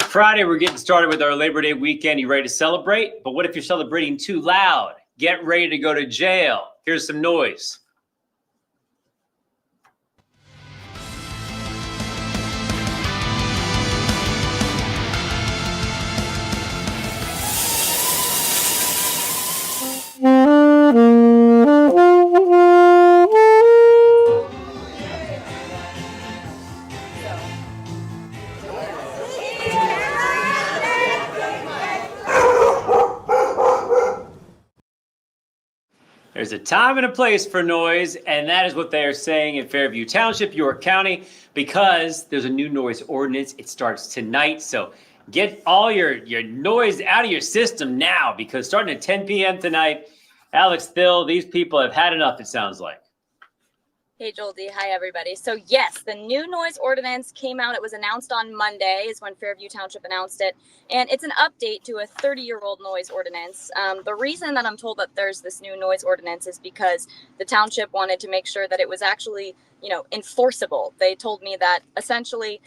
Friday, we're getting started with our Labor Day weekend. You ready to celebrate? But what if you're celebrating too loud? Get ready to go to jail. Here's some noise. There's a time and a place for noise, and that is what they are saying in Fairview Township, York County, because there's a new noise ordinance. It starts tonight, so get all your noise out of your system now, because starting at 10 p.m. tonight, Alex, Phil, these people have had enough, it sounds like. Hey, Joel D. Hi, everybody. So, yes, the new noise ordinance came out. It was announced on Monday is when Fairview Township announced it. And it's an update to a 30-year-old noise ordinance. The reason that I'm told that there's this new noise ordinance is because the township wanted to make sure that it was actually, enforceable. They told me that essentially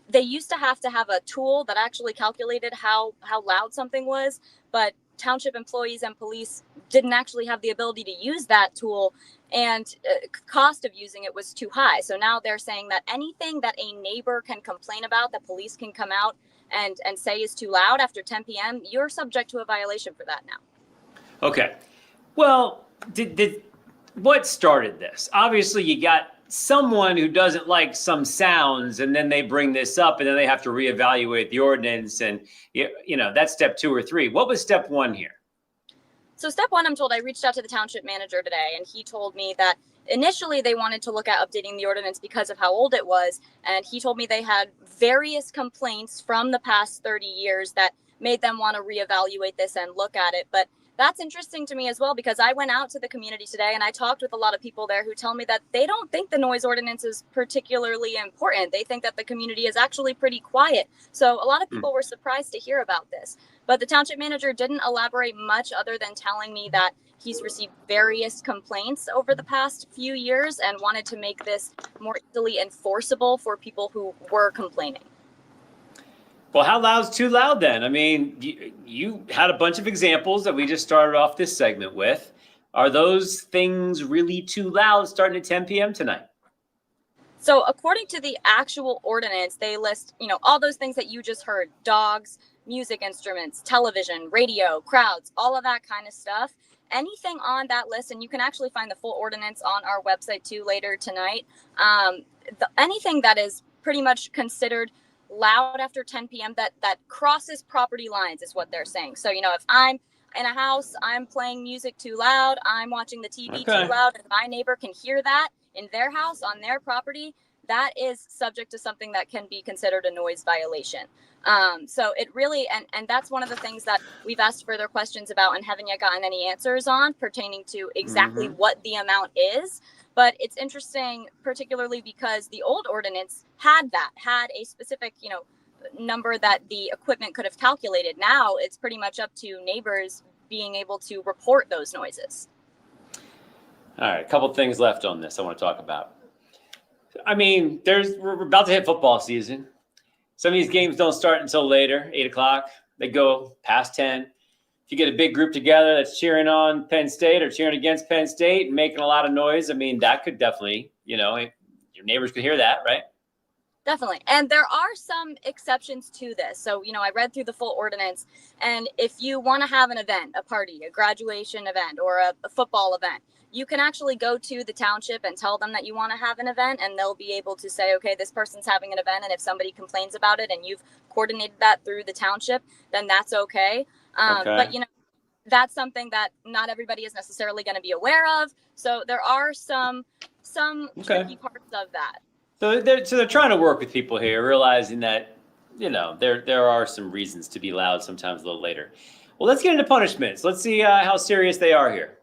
they used to have a tool that actually calculated how loud something was, but township employees and police didn't actually have the ability to use that tool, and cost of using it was too high. So now they're saying that anything that a neighbor can complain about, that police can come out and say is too loud after 10 p.m., you're subject to a violation for that now. Okay. Well, what started this? Obviously, you got someone who doesn't like some sounds, and then they bring this up, and then they have to reevaluate the ordinance, and that's step 2 or 3. What was step 1 here? So step 1, I'm told, I reached out to the township manager today, and he told me that initially they wanted to look at updating the ordinance because of how old it was. And he told me they had various complaints from the past 30 years that made them want to reevaluate this and look at it. But that's interesting to me as well, because I went out to the community today and I talked with a lot of people there who tell me that they don't think the noise ordinance is particularly important. They think that the community is actually pretty quiet. So a lot of people were surprised to hear about this. But the township manager didn't elaborate much other than telling me that he's received various complaints over the past few years and wanted to make this more easily enforceable for people who were complaining. Well, how loud's too loud then? I mean, you had a bunch of examples that we just started off this segment with. Are those things really too loud starting at 10 p.m. tonight? So according to the actual ordinance, they list, all those things that you just heard: dogs, music instruments, television, radio, crowds, all of that kind of stuff. Anything on that list, and you can actually find the full ordinance on our website too later tonight. Anything that is pretty much considered loud after 10 p.m. that crosses property lines is what they're saying. So, if I'm in a house, I'm playing music too loud, I'm watching the TV too loud, and my neighbor can hear that in their house, on their property, that is subject to something that can be considered a noise violation. So it really, and that's one of the things that we've asked further questions about and haven't yet gotten any answers on pertaining to exactly what the amount is. But it's interesting, particularly because the old ordinance had a specific, number that the equipment could have calculated. Now it's pretty much up to neighbors being able to report those noises. All right, a couple things left on this I want to talk about. I mean, we're about to hit football season. Some of these games don't start until later, 8 o'clock. They go past 10. If you get a big group together that's cheering on Penn State or cheering against Penn State and making a lot of noise, I mean, that could definitely, your neighbors could hear that, right? Definitely. And there are some exceptions to this. So, I read through the full ordinance, and if you want to have an event, a party, a graduation event, or a football event, you can actually go to the township and tell them that you want to have an event, and they'll be able to say, okay, this person's having an event, and if somebody complains about it and you've coordinated that through the township, then that's okay. But, that's something that not everybody is necessarily going to be aware of. So there are some tricky parts of that. So they're trying to work with people here, realizing that, there are some reasons to be loud sometimes a little later. Well, let's get into punishments. Let's see how serious they are here.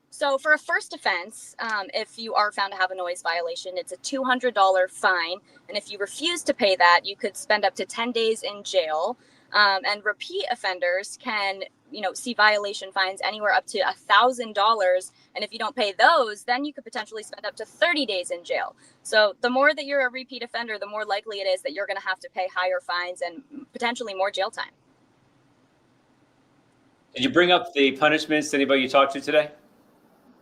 So for a first offense, if you are found to have a noise violation, it's a $200 fine. And if you refuse to pay that, you could spend up to 10 days in jail. And repeat offenders can, see violation fines anywhere up to $1,000. And if you don't pay those, then you could potentially spend up to 30 days in jail. So the more that you're a repeat offender, the more likely it is that you're going to have to pay higher fines and potentially more jail time. Did you bring up the punishments to anybody you talked to today?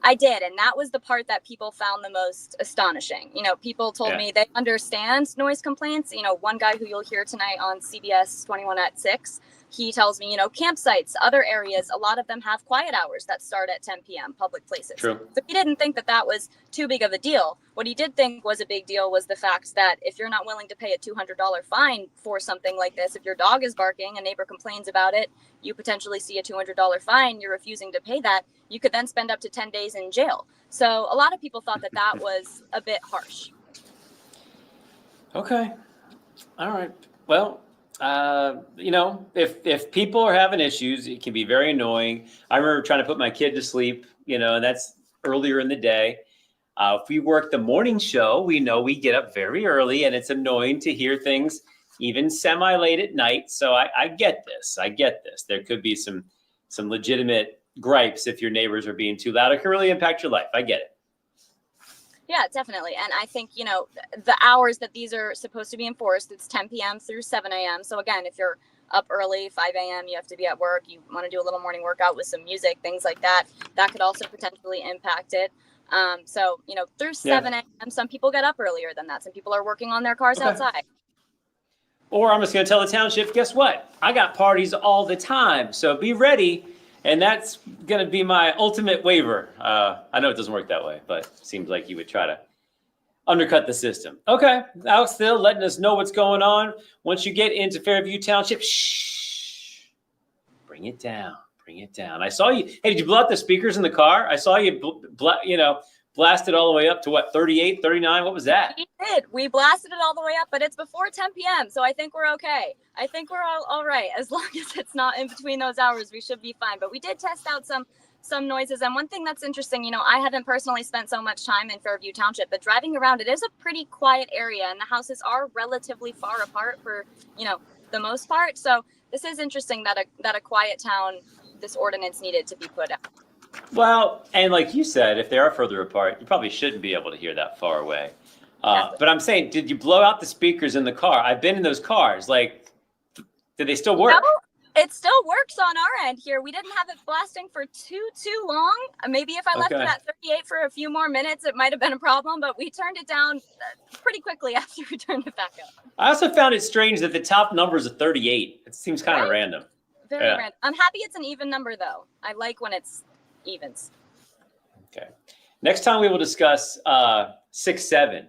I did, and that was the part that people found the most astonishing. People told me they understand noise complaints. One guy who you'll hear tonight on CBS 21 at 6, he tells me, campsites, other areas, a lot of them have quiet hours that start at 10 p.m., public places. True. So he didn't think that was too big of a deal. What he did think was a big deal was the fact that if you're not willing to pay a $200 fine for something like this, if your dog is barking, a neighbor complains about it, you potentially see a $200 fine, you're refusing to pay that, you could then spend up to 10 days in jail. So a lot of people thought that was a bit harsh. Okay. All right. Well, if people are having issues, it can be very annoying. I remember trying to put my kid to sleep, and that's earlier in the day. If we work the morning show, we know we get up very early, and it's annoying to hear things even semi-late at night. So I get this. There could be some legitimate gripes if your neighbors are being too loud. It can really impact your life. I get it. Yeah, definitely. And I think, the hours that these are supposed to be enforced, it's 10 p.m. through 7 a.m. So again, if you're up early, 5 a.m., you have to be at work, you want to do a little morning workout with some music, things like that, that could also potentially impact it. Through 7 a.m., some people get up earlier than that. Some people are working on their cars outside. Or I'm just going to tell the township, guess what? I got parties all the time. So be ready. And that's going to be my ultimate waiver. I know it doesn't work that way, but it seems like you would try to undercut the system. Okay, Alex Thill letting us know what's going on. Once you get into Fairview Township, shh, bring it down. I saw you. Hey, did you blow out the speakers in the car? I saw you, blasted all the way up to what, 38, 39? What was that? We did. We blasted it all the way up, but it's before 10 p.m. So I think we're okay. I think we're all right. As long as it's not in between those hours, we should be fine. But we did test out some noises. And one thing that's interesting, I haven't personally spent so much time in Fairview Township, but driving around, it is a pretty quiet area and the houses are relatively far apart for, the most part. So this is interesting that a quiet town, this ordinance needed to be put out. Well, and like you said, if they are further apart, you probably shouldn't be able to hear that far away. But I'm saying, did you blow out the speakers in the car? I've been in those cars. Like, did they still work? No, it still works on our end here. We didn't have it blasting for too long. Maybe if I left it at 38 for a few more minutes, it might have been a problem, but we turned it down pretty quickly after we turned it back up. I also found it strange that the top number is a 38. It seems kind of random. Very random. I'm happy it's an even number, though. I like when it's evens. Okay. Next time we will discuss 6-7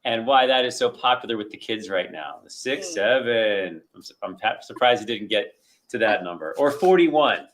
and why that is so popular with the kids right now. The 6-7. I'm surprised you didn't get to that number. Or 41.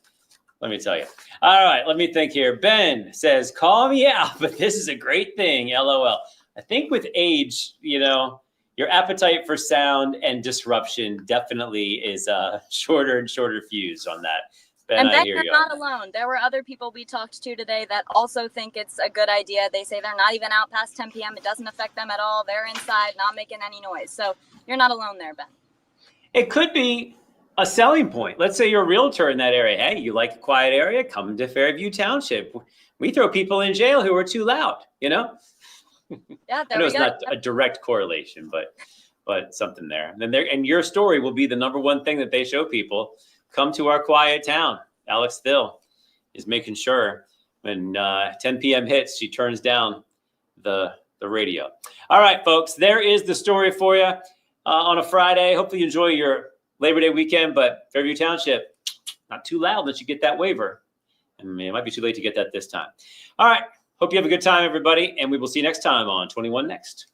Let me tell you. All right, let me think here. Ben says, call me out, but this is a great thing. LOL. I think with age, your appetite for sound and disruption definitely is a shorter and shorter fuse on that. Ben, and Ben, you're not alone. There were other people we talked to today that also think it's a good idea. They say they're not even out past 10 p.m. It doesn't affect them at all. They're inside, not making any noise. So you're not alone there, Ben. It could be a selling point. Let's say you're a realtor in that area. Hey, you like a quiet area? Come to Fairview Township. We throw people in jail who are too loud, Yeah, I know it's not a direct correlation, but something there. And your story will be the number one thing that they show people. Come to our quiet town. Alex Thill is making sure when 10 p.m. hits, she turns down the radio. All right, folks, there is the story for you on a Friday. Hopefully you enjoy your Labor Day weekend, but Fairview Township, not too loud unless you get that waiver. And it might be too late to get that this time. All right, hope you have a good time, everybody, and we will see you next time on 21 Next.